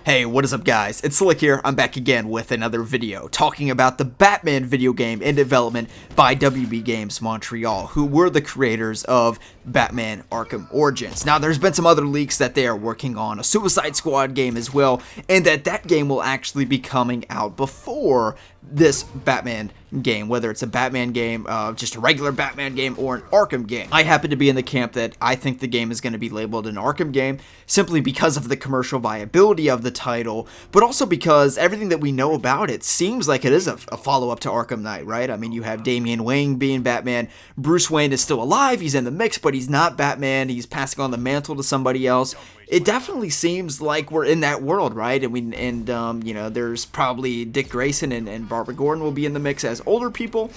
Hey, what is up guys? It's Slikk here. I'm back again with another video talking about the Batman video game in development by WB Games Montreal, who were the creators of Batman Arkham Origins. Now, there's been some other leaks that they are working on a Suicide Squad game as well, and that game will actually be coming out before this Batman game, whether it's a Batman game, just a regular Batman game, or an Arkham game. I happen to be in the camp that I think the game is going to be labeled an Arkham game, simply because of the commercial viability of the title, but also because everything that we know about it seems like it is a follow-up to Arkham Knight, right? I mean, you have Damian Wayne being Batman, Bruce Wayne is still alive, he's in the mix, but he's not Batman, he's passing on the mantle to somebody else. It definitely seems like we're in that world, right? And you know, there's probably Dick Grayson and Barbara Gordon will be in the mix as older people,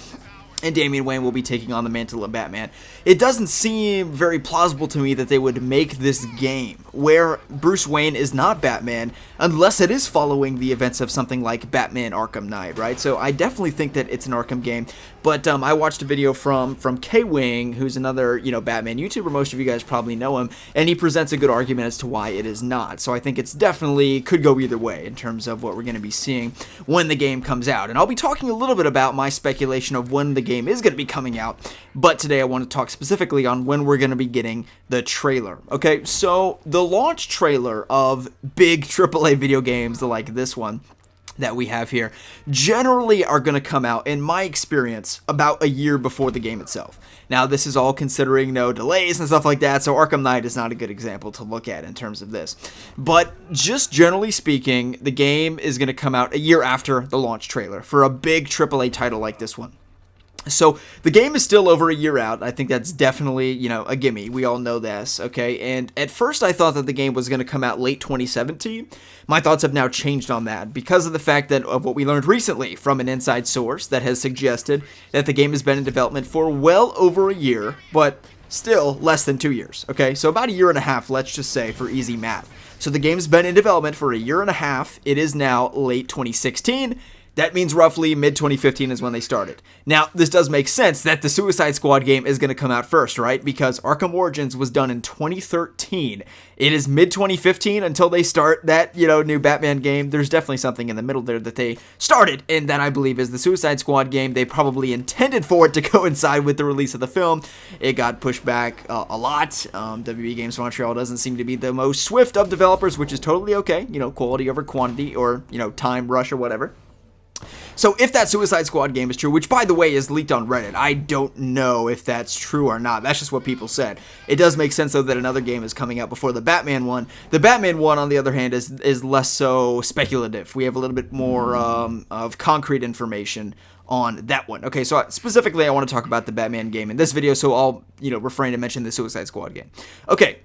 and Damian Wayne will be taking on the mantle of Batman. It doesn't seem very plausible to me that they would make this game where Bruce Wayne is not Batman unless it is following the events of something like Batman Arkham Knight, right? So I definitely think that it's an Arkham game, but I watched a video from K-Wing, who's another, you know, Batman YouTuber. Most of you guys probably know him, and he presents a good argument as to why it is not. So I think it's definitely could go either way in terms of what we're going to be seeing when the game comes out. And I'll be talking a little bit about my speculation of when the game is going to be coming out, but today I want to talk specifically on when we're going to be getting the trailer. Okay, so the launch trailer of big AAA video games like this one that we have here generally are going to come out, in my experience, about a year before the game itself. Now, this is all considering no delays and stuff like that, so Arkham Knight is not a good example to look at in terms of this. But just generally speaking, the game is going to come out a year after the launch trailer for a big AAA title like this one. So the game is still over a year out. I think that's definitely, you know, a gimme. We all know this, okay? And at first I thought that the game was going to come out late 2017. My thoughts have now changed on that because of the fact that of what we learned recently from an inside source that has suggested that the game has been in development for well over a year, but still less than 2 years, okay? So about a year and a half, let's just say, for easy math. So the game's been in development for a year and a half. It is now late 2016. That means roughly mid-2015 is when they started. Now, this does make sense that the Suicide Squad game is going to come out first, right? Because Arkham Origins was done in 2013. It is mid-2015 until they start that, you know, new Batman game. There's definitely something in the middle there that they started, and that I believe is the Suicide Squad game. They probably intended for it to coincide with the release of the film. It got pushed back a lot. WB Games Montreal doesn't seem to be the most swift of developers, which is totally okay. You know, quality over quantity, or, you know, time rush or whatever. So if that Suicide Squad game is true, which by the way is leaked on Reddit, I don't know if that's true or not. That's just what people said. It does make sense though that another game is coming out before the Batman one. The Batman one, on the other hand, is less so speculative. We have a little bit more of concrete information on that one. Okay, so specifically I want to talk about the Batman game in this video, so I'll, you know, refrain to mention the Suicide Squad game. Okay.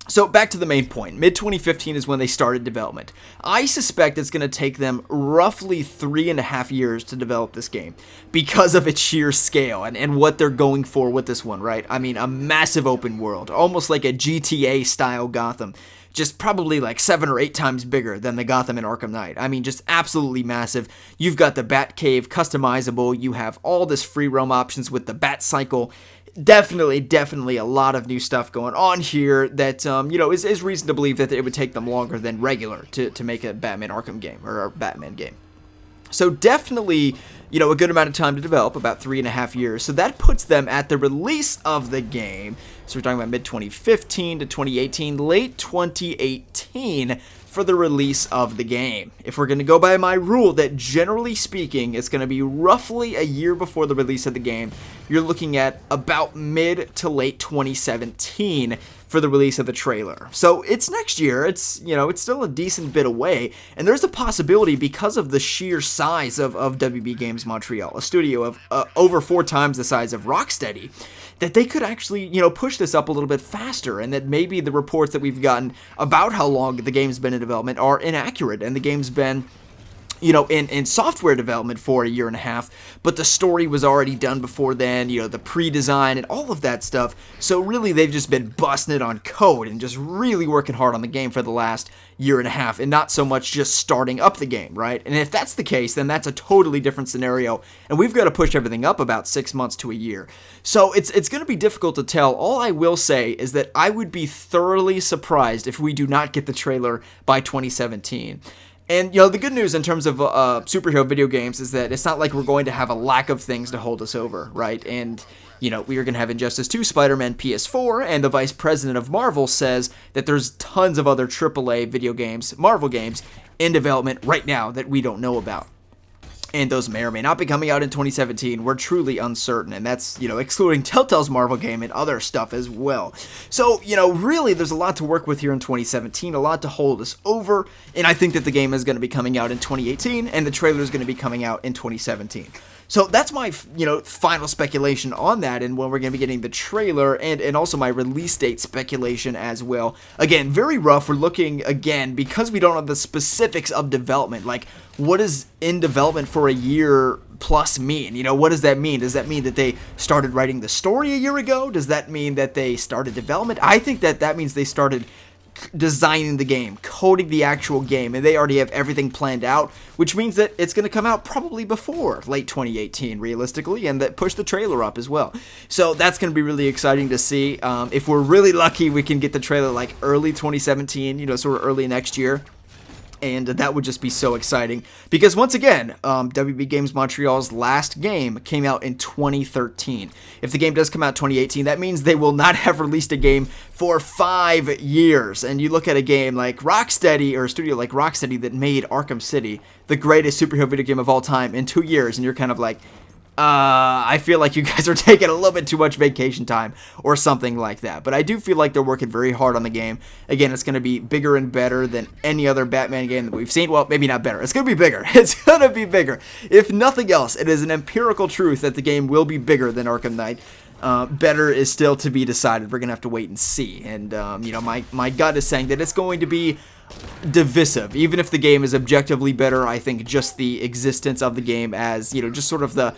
So back to the main point, mid-2015 is when they started development. I suspect it's going to take them roughly 3.5 years to develop this game because of its sheer scale and what they're going for with this one, right? I mean, a massive open world, almost like a GTA-style Gotham, just probably like 7 or 8 times bigger than the Gotham in Arkham Knight. I mean, just absolutely massive. You've got the Batcave customizable, you have all this free roam options with the Bat Cycle. Definitely a lot of new stuff going on here that, you know, is reason to believe that it would take them longer than regular to make a Batman Arkham game, or a Batman game. So definitely, you know, a good amount of time to develop, about 3.5 years. So that puts them at the release of the game. So we're talking about mid-2015 to 2018, late 2018 for the release of the game. If we're going to go by my rule that generally speaking it's going to be roughly a year before the release of the game, you're looking at about mid to late 2017 for the release of the trailer. So it's next year. It's, you know, it's still a decent bit away, and there's a possibility because of the sheer size of WB Games Montreal, a studio of over 4 times the size of Rocksteady, that they could actually, you know, push this up a little bit faster, and that maybe the reports that we've gotten about how long the game's been in development are inaccurate, and the game's been, in software development for a year and a half, but the story was already done before then, the pre-design and all of that stuff. So really, they've just been busting it on code and just really working hard on the game for the last year and a half, and not so much just starting up the game, right? And if that's the case, then that's a totally different scenario, and we've got to push everything up about 6 months to a year. So it's going to be difficult to tell. All I will say is that I would be thoroughly surprised if we do not get the trailer by 2017. And, the good news in terms of superhero video games is that it's not like we're going to have a lack of things to hold us over, right? And, we are going to have Injustice 2, Spider-Man PS4, and the vice president of Marvel says that there's tons of other AAA video games, Marvel games, in development right now that we don't know about. And those may or may not be coming out in 2017. We're truly uncertain, and that's, excluding Telltale's Marvel game and other stuff as well. So, really, there's a lot to work with here in 2017, a lot to hold us over, and I think that the game is going to be coming out in 2018, and the trailer is going to be coming out in 2017. So that's my, final speculation on that, and when we're going to be getting the trailer, and also my release date speculation as well. Again, very rough. We're looking, again, because we don't know the specifics of development, like, what does in development for a year plus mean? What does that mean? Does that mean that they started writing the story a year ago? Does that mean that they started development? I think that means they started designing the game, coding the actual game, and they already have everything planned out, which means that it's going to come out probably before late 2018, realistically, and that push the trailer up as well. So that's going to be really exciting to see. If we're really lucky, we can get the trailer like early 2017, sort of early next year. And that would just be so exciting because, once again, WB Games Montreal's last game came out in 2013. If the game does come out in 2018, that means they will not have released a game for 5 years. And you look at a game like Rocksteady, or a studio like Rocksteady that made Arkham City, the greatest superhero video game of all time, in 2 years, and you're kind of like, I feel like you guys are taking a little bit too much vacation time or something like that. But I do feel like they're working very hard on the game. Again, it's going to be bigger and better than any other Batman game that we've seen. Well, maybe not better. It's going to be bigger. It's going to be bigger. If nothing else, it is an empirical truth that the game will be bigger than Arkham Knight. Better is still to be decided. We're going to have to wait and see. And, my gut is saying that it's going to be divisive. Even if the game is objectively better, I think just the existence of the game as, just sort of the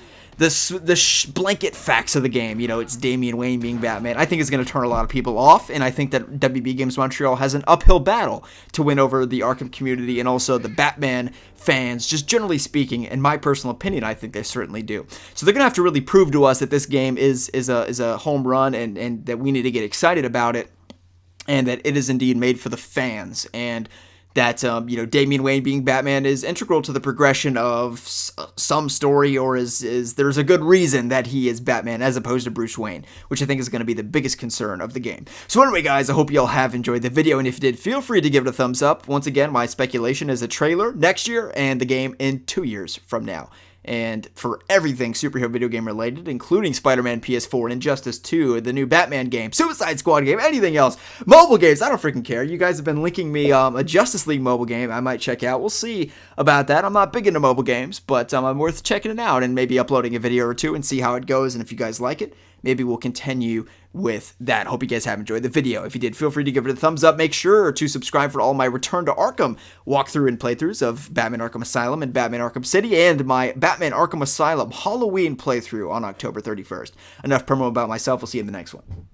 blanket facts of the game, it's Damian Wayne being Batman, I think is going to turn a lot of people off, and I think that WB Games Montreal has an uphill battle to win over the Arkham community and also the Batman fans, just generally speaking. In my personal opinion, I think they certainly do. So they're going to have to really prove to us that this game is a home run, and that we need to get excited about it, and that it is indeed made for the fans, and that, Damian Wayne being Batman is integral to the progression of some story, or there's a good reason that he is Batman as opposed to Bruce Wayne, which I think is going to be the biggest concern of the game. So anyway, guys, I hope you all have enjoyed the video, and if you did, feel free to give it a thumbs up. Once again, my speculation is a trailer next year and the game in 2 years from now. And for everything superhero video game related, including Spider-Man PS4 and Injustice 2, the new Batman game, Suicide Squad game, anything else, mobile games, I don't freaking care. You guys have been linking me a Justice League mobile game I might check out. We'll see about that. I'm not big into mobile games, but I'm worth checking it out and maybe uploading a video or two and see how it goes. And if you guys like it, maybe we'll continue with that. Hope you guys have enjoyed the video. If you did, feel free to give it a thumbs up. Make sure to subscribe for all my Return to Arkham walkthrough and playthroughs of Batman Arkham Asylum and Batman Arkham City, and my Batman Arkham Asylum Halloween playthrough on October 31st. Enough promo about myself. We'll see you in the next one.